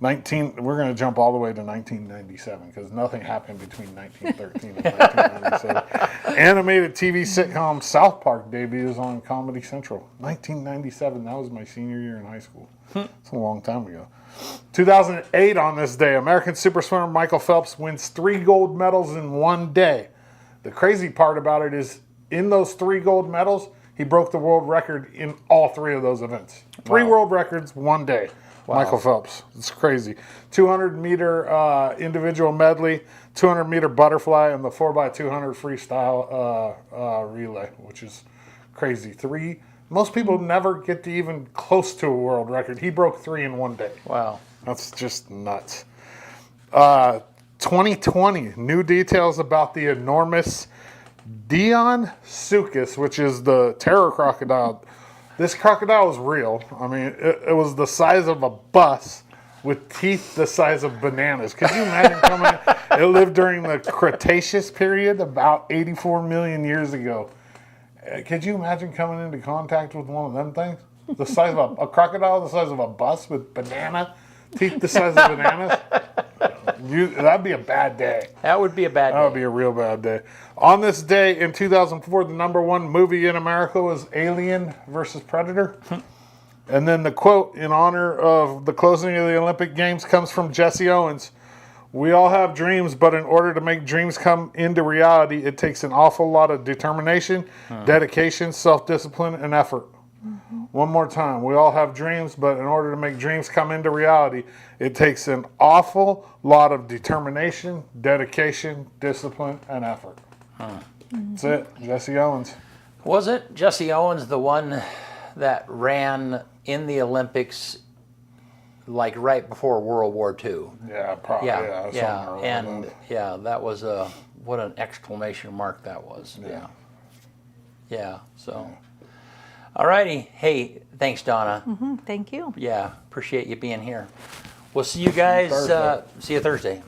We're going to jump all the way to 1997 because nothing happened between 1913 and 1997. Animated TV sitcom South Park debuts on Comedy Central. 1997, that was my senior year in high school. It's a long time ago. 2008 on this day, American super swimmer Michael Phelps wins 3 gold medals in one day. The crazy part about it is in those 3 gold medals, he broke the world record in all 3 of those events. 3 world records, one day. Wow. Michael Phelps. It's crazy. 200-meter individual medley, 200-meter butterfly, and the 4x200 freestyle relay, which is crazy. 3. Most people never get to even close to a world record. He broke 3 in one day. Wow. That's just nuts. 2020, new details about the enormous Dionsuchus, which is the terror crocodile. This crocodile was real. I mean, it was the size of a bus with teeth the size of bananas. Could you imagine coming in? It lived during the Cretaceous period, about 84 million years ago. Could you imagine coming into contact with one of them things? The size of a crocodile, the size of a bus with banana teeth the size of bananas? That'd be a bad day. That would be a bad day. That would be a real bad day. On this day in 2004, the #1 movie in America was Alien versus Predator. And then the quote in honor of the closing of the Olympic Games comes from Jesse Owens. We all have dreams, but in order to make dreams come into reality, it takes an awful lot of determination, dedication, self-discipline, and effort. One more time. We all have dreams, but in order to make dreams come into reality, it takes an awful lot of determination, dedication, discipline, and effort. That's it. Jesse Owens. Wasn't Jesse Owens the one that ran in the Olympics like right before World War II? Yeah, probably. Yeah. And that was what an exclamation mark that was. Yeah. So, all righty. Hey, thanks, Donna. Thank you. Yeah, appreciate you being here. We'll see you guys. See you Thursday.